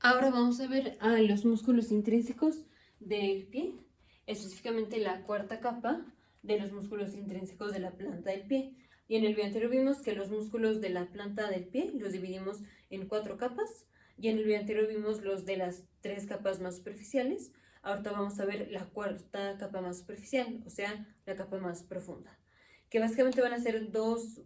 Ahora vamos a ver a los músculos intrínsecos del pie, específicamente la cuarta capa de los músculos intrínsecos de la planta del pie. Y en el video anterior vimos que los músculos de la planta del pie los dividimos en 4 capas. Y en el video anterior vimos los de las 3 capas más superficiales. Ahorita vamos a ver la cuarta capa más superficial, o sea, la capa más profunda. Que básicamente van a ser dos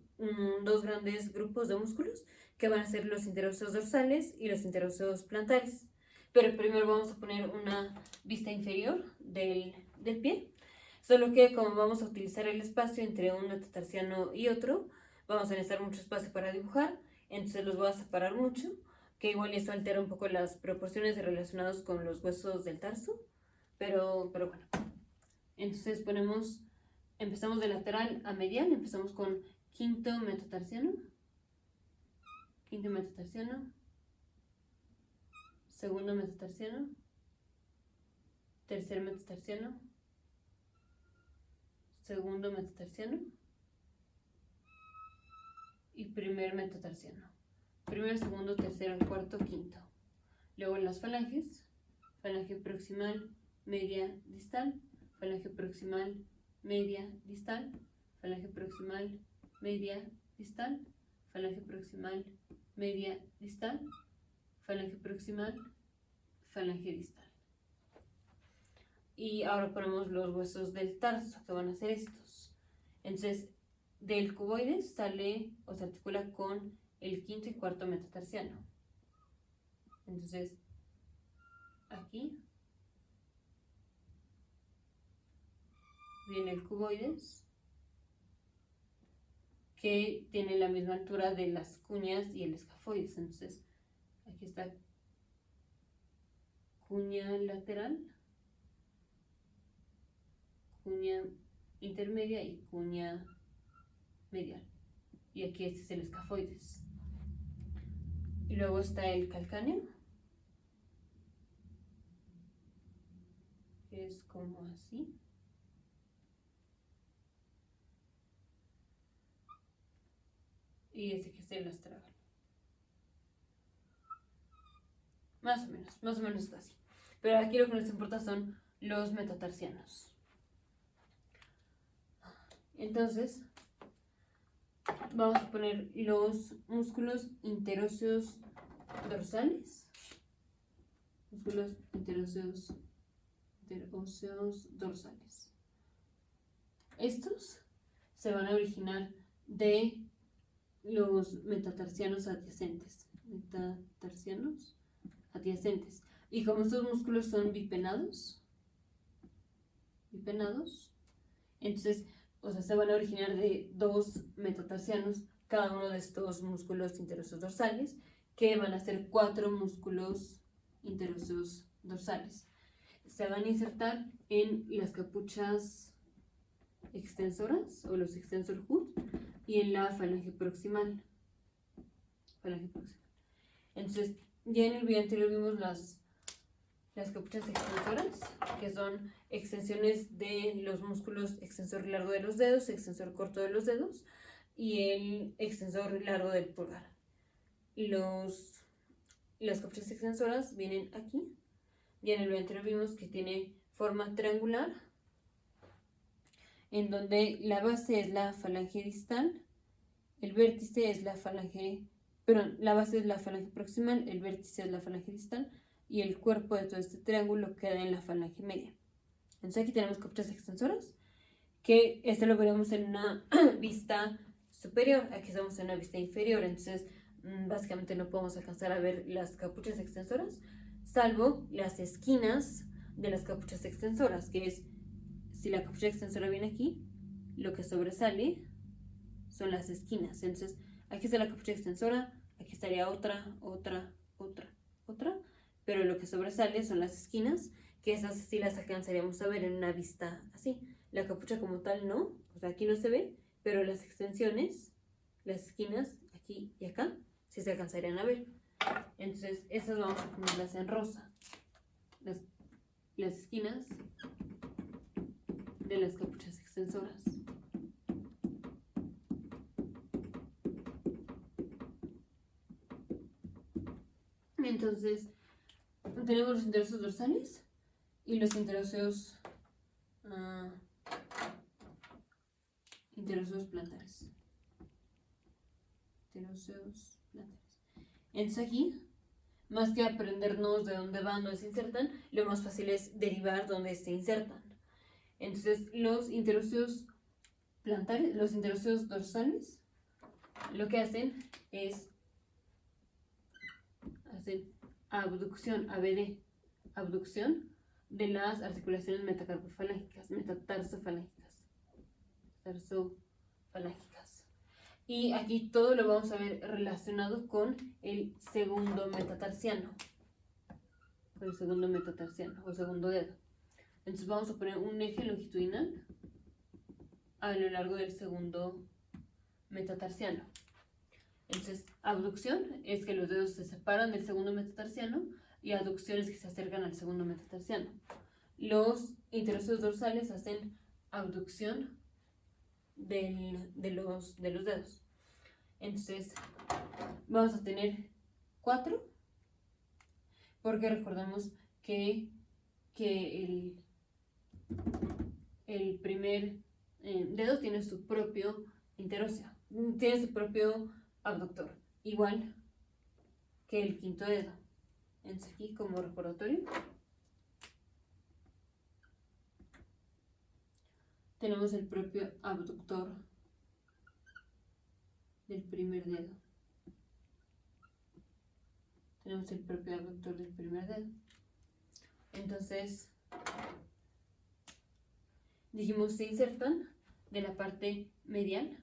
grandes grupos de músculos, que van a ser los interóseos dorsales y los interóseos plantares. Pero primero vamos a poner una vista inferior del pie. Solo que como vamos a utilizar el espacio entre un metatarsiano y otro, vamos a necesitar mucho espacio para dibujar, entonces los voy a separar mucho, que igual eso altera un poco las proporciones relacionadas con los huesos del tarso, pero bueno. Entonces empezamos de lateral a medial, empezamos con quinto metatarsiano, segundo metatarsiano, tercer metatarsiano, segundo metatarsiano y primer metatarsiano. Primero, segundo, tercero, cuarto, quinto. Luego las falanges, falange proximal, media, distal, falange proximal, media, distal, falange proximal, media, distal, falange proximal, media, distal, falange proximal, falange distal. Y ahora ponemos los huesos del tarso, que van a ser estos. Entonces, del cuboides sale o se articula con el quinto y cuarto metatarsiano. Entonces, aquí viene el cuboides, que tiene la misma altura de las cuñas y el escafoides. Entonces, aquí está cuña lateral, cuña intermedia y cuña medial. Y aquí este es el escafoides. Y luego está el calcáneo, que es como así. Y este que es el astragal. Más o menos es así. Pero aquí lo que nos importa son los metatarsianos. Entonces, vamos a poner los músculos interóseos dorsales. Músculos interóseos dorsales. Estos se van a originar de los metatarsianos adyacentes. Y como estos músculos son bipenados, entonces, se van a originar de 2 metatarsianos, cada uno de estos músculos interóseos dorsales, que van a ser 4 músculos interóseos dorsales. Se van a insertar en las capuchas extensoras o los extensor hood y en la falange proximal. Entonces, ya en el video anterior vimos las capuchas extensoras, que son extensiones de los músculos extensor largo de los dedos, extensor corto de los dedos y el extensor largo del pulgar. Las capuchas extensoras vienen aquí. Ya en el video anterior vimos que tiene forma triangular, en donde la base es la falange distal, el vértice es la falange, la base es la falange proximal, el vértice es la falange distal y el cuerpo de todo este triángulo queda en la falange media. Entonces aquí tenemos capuchas extensoras, que esto lo veremos en una vista superior, aquí estamos en una vista inferior, entonces básicamente no podemos alcanzar a ver las capuchas extensoras, salvo las esquinas de las capuchas extensoras, que es, si la capucha extensora viene aquí, lo que sobresale son las esquinas. Entonces aquí está la capucha extensora, aquí estaría otra, pero lo que sobresale son las esquinas, que esas sí las alcanzaríamos a ver en una vista así. La capucha como tal no, o sea, aquí no se ve, pero las extensiones, las esquinas, aquí y acá, sí se alcanzarían a ver. Entonces, esas vamos a ponerlas en rosa. Las esquinas de las capuchas extensoras. Entonces, tenemos los interóseos dorsales y los interóseos plantares. Interóseos plantares. Entonces aquí, más que aprendernos de dónde van, dónde se insertan, lo más fácil es derivar dónde se insertan. Entonces los interóseos plantares, los interóseos dorsales, lo que hacen es abducción, ABD, abducción de las articulaciones metacarpofalángicas, metatarsofalangicas. Y aquí todo lo vamos a ver relacionado con el segundo metatarsiano. Con el segundo metatarsiano o segundo dedo. Entonces vamos a poner un eje longitudinal a lo largo del segundo metatarsiano. Entonces, abducción es que los dedos se separan del segundo metatarsiano y aducción es que se acercan al segundo metatarsiano. Los interóseos dorsales hacen abducción de los dedos. Entonces, vamos a tener 4, porque recordamos que el primer dedo tiene su propio interóseo, tiene su propio abductor, igual que el quinto dedo. Entonces aquí, como recordatorio, tenemos el propio abductor del primer dedo. Tenemos el propio abductor del primer dedo. Entonces, dijimos, se insertan de la parte medial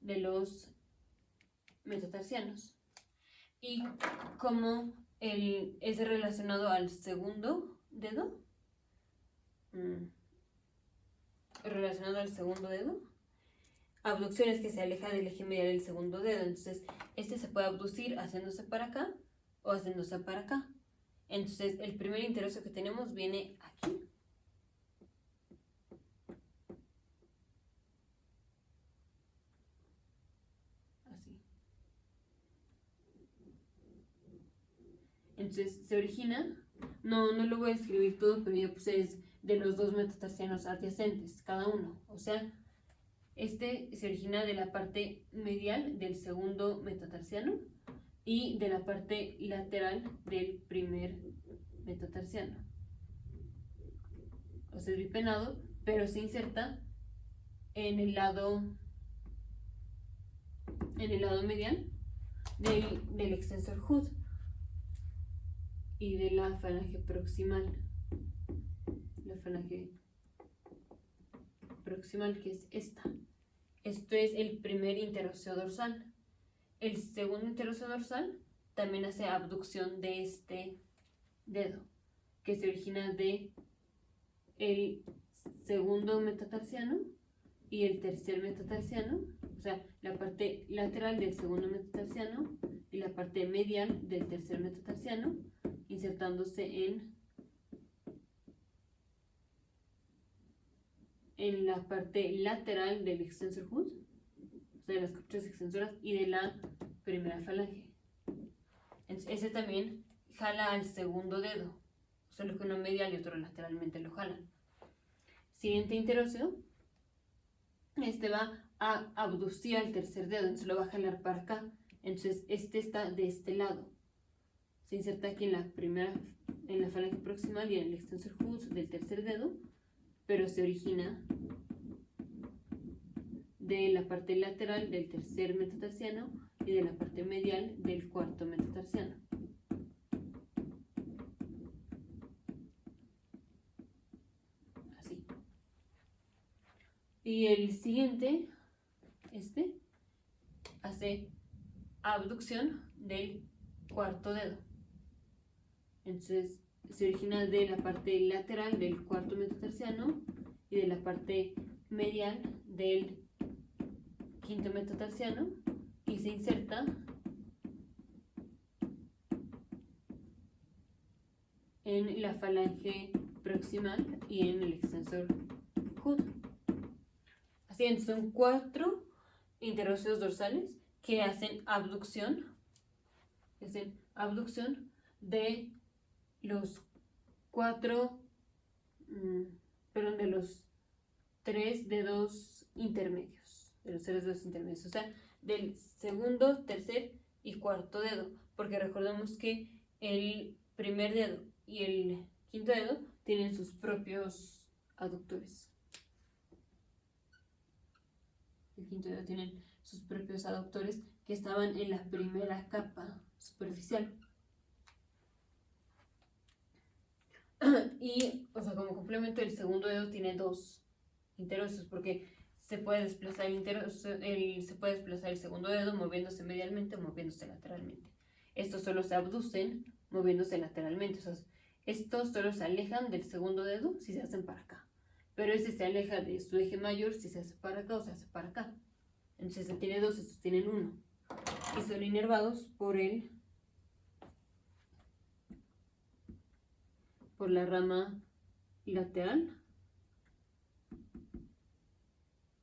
de los metatarsianos. Y como es relacionado al segundo dedo, abducción es que se aleja del eje medial del segundo dedo. Entonces, este se puede abducir haciéndose para acá o haciéndose para acá. Entonces, el primer interóseo que tenemos viene aquí. Así. Entonces, se origina, no lo voy a escribir todo, pero ya puse es de los dos metatarsianos adyacentes, cada uno. O sea, este se origina de la parte medial del segundo metatarsiano y de la parte lateral del primer metatarsiano. O sea, es bipenado, pero se inserta en el lado medial del extensor Hud y de la falange proximal. La falange proximal, que es esta. Esto es el primer interóseo dorsal. El segundo interóseo dorsal también hace abducción de este dedo, que se origina de el segundo metatarsiano y el tercer metatarsiano, o sea, la parte lateral del segundo metatarsiano y la parte medial del tercer metatarsiano, insertándose en la parte lateral del extensor Hud, o sea, de las capuchas extensoras y de la primera falange. Entonces, ese también jala al segundo dedo, solo que uno medial y otro lateralmente lo jalan. Siguiente interóseo, este va a abducir al tercer dedo, entonces lo va a jalar para acá. Entonces, este está de este lado. Se inserta aquí en la falange proximal y en el extensor Hud del tercer dedo, pero se origina de la parte lateral del tercer metatarsiano y de la parte medial del cuarto metatarsiano. Así. Y el siguiente, hace abducción del cuarto dedo. Entonces, se origina de la parte lateral del cuarto metatarsiano y de la parte medial del quinto metatarsiano y se inserta en la falange proximal y en el extensor Hud. Así, son 4 interóseos dorsales que hacen abducción de los cuatro, perdón, de los tres dedos intermedios, o sea, del segundo, tercer y cuarto dedo, porque recordemos que el primer dedo y el quinto dedo tienen sus propios aductores. El quinto dedo tienen sus propios aductores que estaban en la primera capa superficial. Y, o sea, como complemento, el segundo dedo tiene dos interocios, porque se puede desplazar el segundo dedo moviéndose medialmente o moviéndose lateralmente. Estos solo se abducen moviéndose lateralmente, o sea, estos solo se alejan del segundo dedo si se hacen para acá, pero este se aleja de su eje mayor si se hace para acá o se hace para acá. Entonces este tiene dos, estos tienen uno, y son inervados por la rama lateral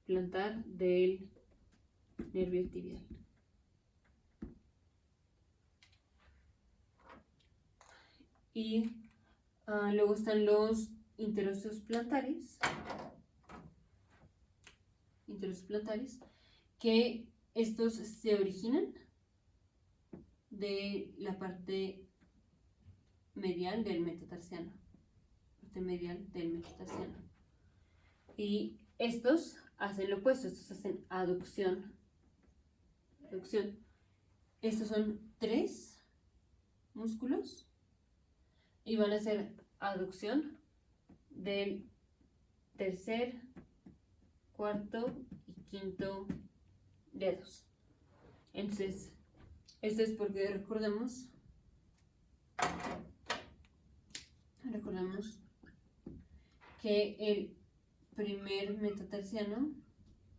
plantar del nervio tibial. Y luego están los interóseos plantares, que estos se originan de la parte medial del metatarsiano. Y estos hacen lo opuesto, estos hacen aducción. Estos son 3 músculos y van a hacer aducción del tercer, cuarto y quinto dedos. Entonces, esto es porque recordemos que el primer metatarsiano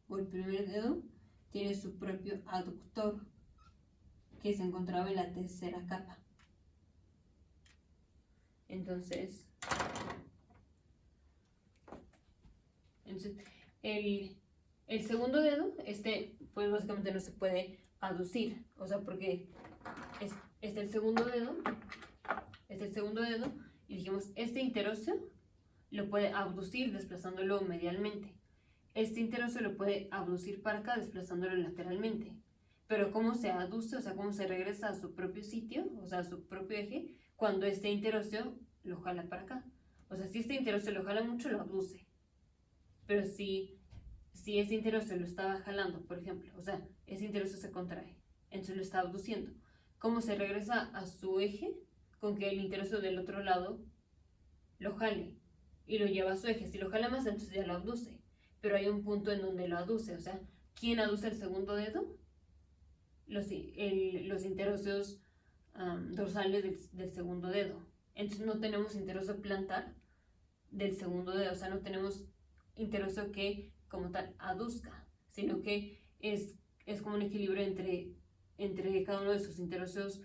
o el primer dedo tiene su propio aductor que se encontraba en la tercera capa. Entonces el segundo dedo, pues básicamente no se puede aducir, o sea, porque es el segundo dedo, y dijimos, este interóseo lo puede abducir desplazándolo medialmente. Este interóseo lo puede abducir para acá desplazándolo lateralmente. Pero ¿cómo se aduce? O sea, ¿cómo se regresa a su propio sitio? O sea, a su propio eje, cuando este interóseo lo jala para acá. O sea, si este interóseo lo jala mucho, lo abduce. Pero si este interóseo lo estaba jalando, por ejemplo, o sea, ese interóseo se contrae, entonces lo está abduciendo. ¿Cómo se regresa a su eje? Con que el interóseo del otro lado lo jale y lo lleva a su eje. Si lo jala más, entonces ya lo abduce. Pero hay un punto en donde lo aduce, o sea, ¿quién aduce el segundo dedo? Los interóseos dorsales del segundo dedo. Entonces no tenemos interóseo plantar del segundo dedo, o sea, no tenemos interóseo que como tal aduzca, sino que es como un equilibrio entre cada uno de sus interóseos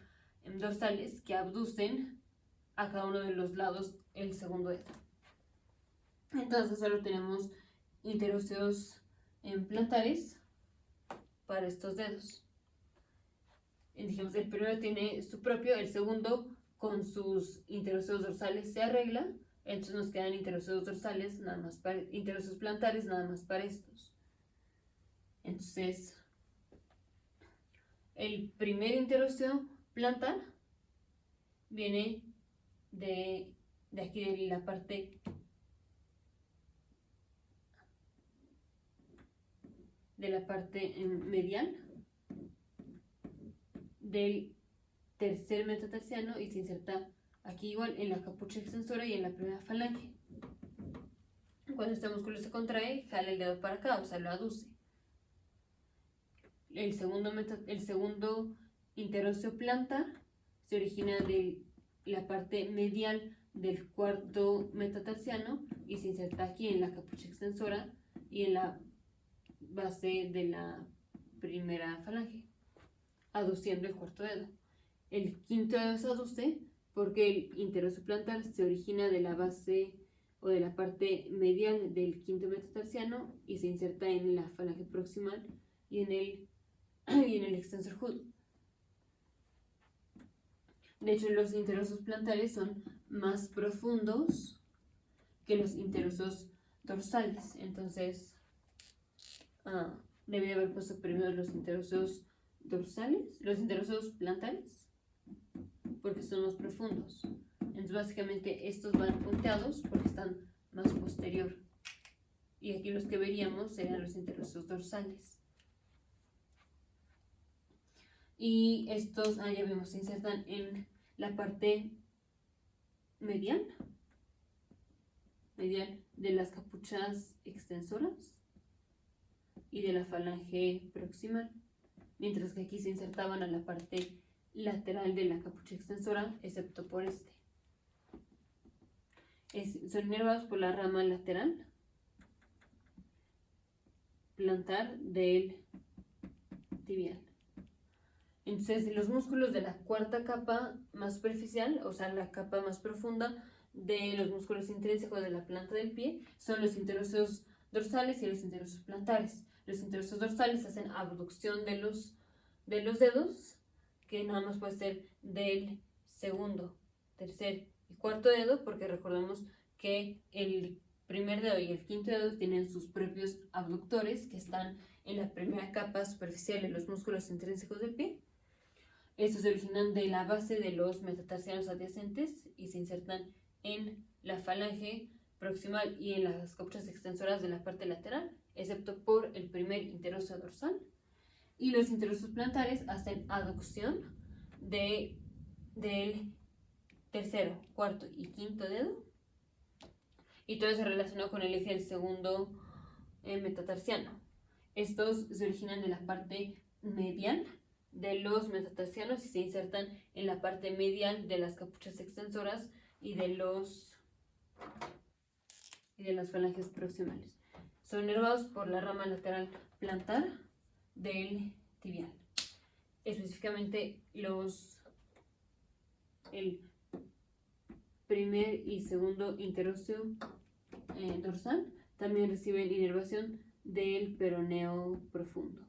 dorsales que abducen a cada uno de los lados el segundo dedo. Entonces solo tenemos interóseos plantares para estos dedos. Dijimos, el primero tiene su propio, el segundo con sus interóseos dorsales se arregla, entonces nos quedan interóseos dorsales, interóseos plantares nada más para estos. Entonces, el primer interóseo plantar viene de aquí de la parte medial del tercer metatarsiano y se inserta aquí igual en la capucha extensora y en la primera falange. Cuando este músculo se contrae, jala el dedo para acá, o sea, lo aduce. El segundo interóseo plantar se origina de la parte medial del cuarto metatarsiano y se inserta aquí en la capucha extensora y en la base de la primera falange, aduciendo el cuarto dedo. El quinto dedo se aduce porque el interóseo plantar se origina de la base o de la parte medial del quinto metatarsiano y se inserta en la falange proximal y en el extensor hood. De hecho, los interosos plantares son más profundos que los interosos dorsales. Entonces, debí haber puesto primero los interosos dorsales, los interosos plantares, porque son más profundos. Entonces, básicamente, estos van punteados porque están más posterior. Y aquí los que veríamos serían los interosos dorsales. Y estos, ya vimos, se insertan en la parte medial de las capuchas extensoras y de la falange proximal, mientras que aquí se insertaban a la parte lateral de la capucha extensora, excepto por este. Son inervados por la rama lateral plantar del tibial. Entonces, los músculos de la cuarta capa más superficial, o sea, la capa más profunda de los músculos intrínsecos de la planta del pie, son los interosos dorsales y los interosos plantares. Los interosos dorsales hacen abducción de los dedos, que nada más puede ser del segundo, tercer y cuarto dedo, porque recordemos que el primer dedo y el quinto dedo tienen sus propios abductores que están en la primera capa superficial de los músculos intrínsecos del pie. Estos se originan de la base de los metatarsianos adyacentes y se insertan en la falange proximal y en las capuchas extensoras de la parte lateral, excepto por el primer interoso dorsal. Y los interosos plantares hacen aducción del tercero, cuarto y quinto dedo. Y todo se relaciona con el eje del segundo metatarsiano. Estos se originan de la parte medial de los metatarsianos y se insertan en la parte medial de las capuchas extensoras y de las falanges proximales. Son inervados por la rama lateral plantar del tibial. Específicamente el primer y segundo interóseo dorsal también reciben inervación del peroneo profundo.